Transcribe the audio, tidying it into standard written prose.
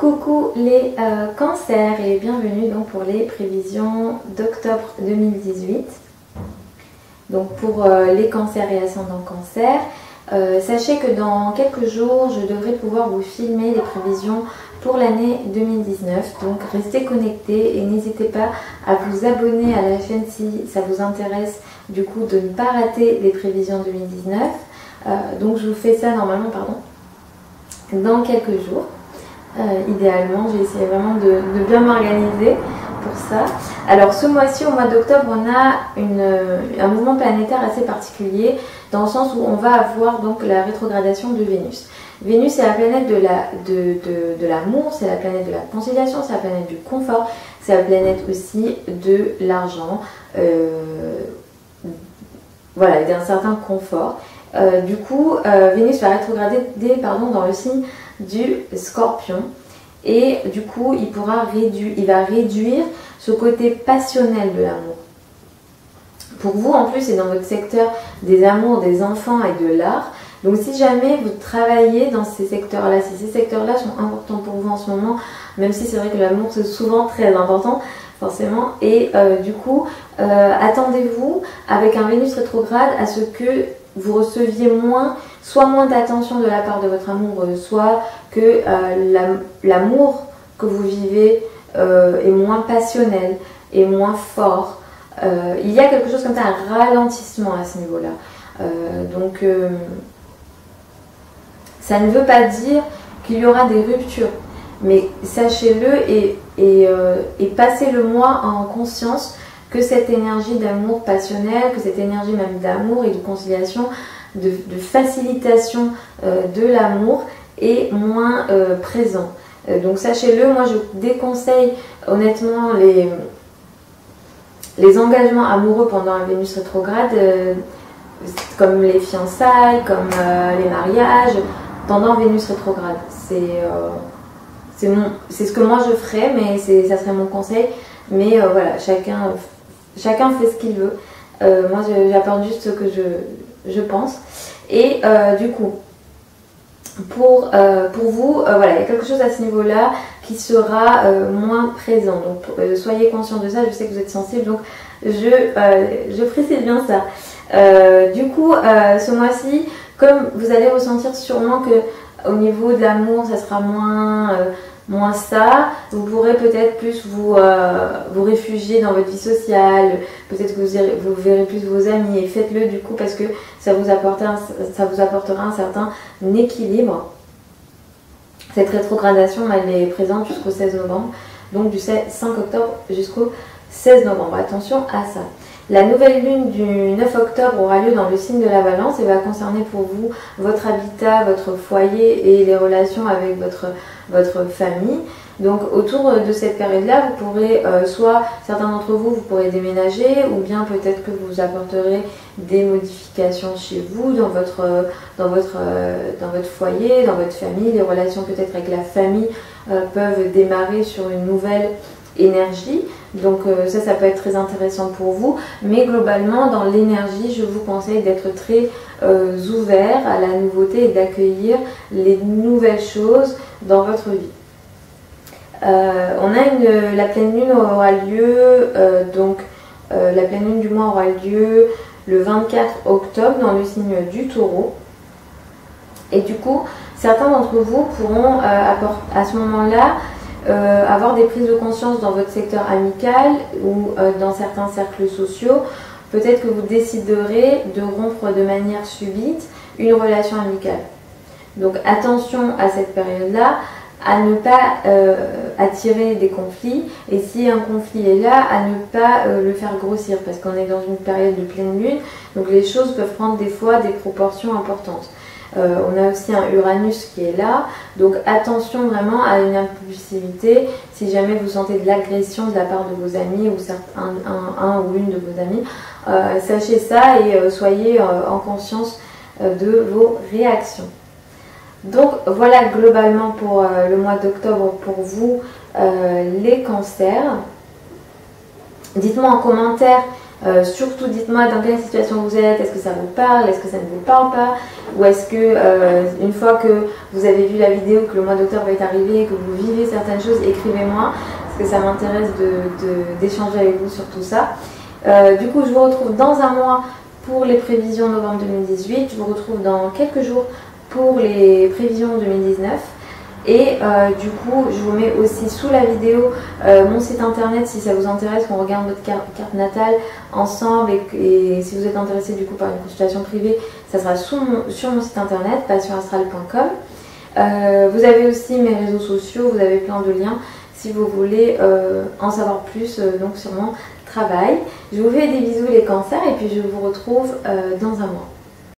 Coucou les cancers et bienvenue donc pour les prévisions d'octobre 2018. Donc pour les cancers et ascendant cancer, sachez que dans quelques jours je devrais pouvoir vous filmer les prévisions pour l'année 2019. Donc restez connectés et n'hésitez pas à vous abonner à la chaîne si ça vous intéresse du coup de ne pas rater les prévisions 2019. Donc je vous fais ça normalement dans quelques jours. Idéalement, j'ai essayé vraiment de bien m'organiser pour ça. Alors ce mois-ci, au mois d'octobre, on a un mouvement planétaire assez particulier dans le sens où on va avoir donc la rétrogradation de Vénus. Vénus, c'est la planète de l'amour, c'est la planète de la conciliation, c'est la planète du confort, c'est la planète aussi de l'argent, voilà, d'un certain confort. Du coup, Vénus va rétrograder dans le signe du Scorpion et du coup il va réduire ce côté passionnel de l'amour. Pour vous en plus c'est dans votre secteur des amours, des enfants et de l'art. Donc si jamais vous travaillez dans ces secteurs-là, si ces secteurs-là sont importants pour vous en ce moment, même si c'est vrai que l'amour c'est souvent très important forcément, et du coup attendez-vous avec un Vénus rétrograde à ce que vous receviez soit moins d'attention de la part de votre amoureux, soit que l'amour que vous vivez est moins passionnel et moins fort. Il y a quelque chose comme ça, un ralentissement à ce niveau-là. Donc ça ne veut pas dire qu'il y aura des ruptures, mais sachez-le et passez-le moi en conscience que cette énergie d'amour passionnel, que cette énergie même d'amour et de conciliation, de facilitation de l'amour est moins présent. Donc sachez-le, moi je déconseille honnêtement les engagements amoureux pendant un Vénus rétrograde, comme les fiançailles, comme les mariages, pendant Vénus rétrograde. C'est ce que moi je ferais, mais ça serait mon conseil. Mais voilà, chacun fait ce qu'il veut. Moi j'apporte juste ce que je pense. Et du coup, pour vous, voilà, il y a quelque chose à ce niveau-là qui sera moins présent. Donc soyez conscients de ça, je sais que vous êtes sensible, donc je précise bien ça. Du coup, ce mois-ci, comme vous allez ressentir sûrement que au niveau de l'amour, ça sera moins ça, vous pourrez peut-être plus vous réfugier dans votre vie sociale, peut-être que vous verrez plus vos amis, et faites-le du coup parce que ça vous apportera un certain équilibre. Cette rétrogradation, elle est présente jusqu'au 16 novembre, donc du 5 octobre jusqu'au 16 novembre. Attention à ça. La nouvelle lune du 9 octobre aura lieu dans le signe de la Balance et va concerner pour vous votre habitat, votre foyer et les relations avec votre famille. Donc autour de cette période-là, vous pourrez, soit certains d'entre vous pourrez déménager, ou bien peut-être que vous apporterez des modifications chez vous, dans votre foyer, dans votre famille. Les relations peut-être avec la famille peuvent démarrer sur une nouvelle énergie. Donc ça peut être très intéressant pour vous, mais globalement dans l'énergie je vous conseille d'être très ouvert à la nouveauté et d'accueillir les nouvelles choses dans votre vie. La pleine lune aura lieu, la pleine lune du mois aura lieu le 24 octobre dans le signe du Taureau, et du coup certains d'entre vous pourront à ce moment-là avoir des prises de conscience dans votre secteur amical ou dans certains cercles sociaux. Peut-être que vous déciderez de rompre de manière subite une relation amicale. Donc attention à cette période-là, à ne pas attirer des conflits, et si un conflit est là, à ne pas le faire grossir, parce qu'on est dans une période de pleine lune, donc les choses peuvent prendre des fois des proportions importantes. On a aussi un Uranus qui est là, donc attention vraiment à une impulsivité. Si jamais vous sentez de l'agression de la part de vos amis, ou un ou une de vos amis, sachez ça et soyez en conscience de vos réactions. Donc voilà globalement pour le mois d'octobre pour vous les cancers. Dites-moi en commentaire Surtout dites-moi dans quelle situation vous êtes, est-ce que ça vous parle, est-ce que ça ne vous parle pas, ou est-ce que une fois que vous avez vu la vidéo, que le mois d'octobre va être arrivé, que vous vivez certaines choses, écrivez-moi, parce que ça m'intéresse d'échanger avec vous sur tout ça. Du coup, je vous retrouve dans un mois pour les prévisions novembre 2018, je vous retrouve dans quelques jours pour les prévisions 2019. Et du coup, je vous mets aussi sous la vidéo mon site internet si ça vous intéresse, qu'on regarde votre carte natale ensemble et si vous êtes intéressé du coup par une consultation privée, ça sera sur mon site internet, passionastral.com. Vous avez aussi mes réseaux sociaux, vous avez plein de liens si vous voulez en savoir plus donc sur mon travail. Je vous fais des bisous les cancers et puis je vous retrouve dans un mois.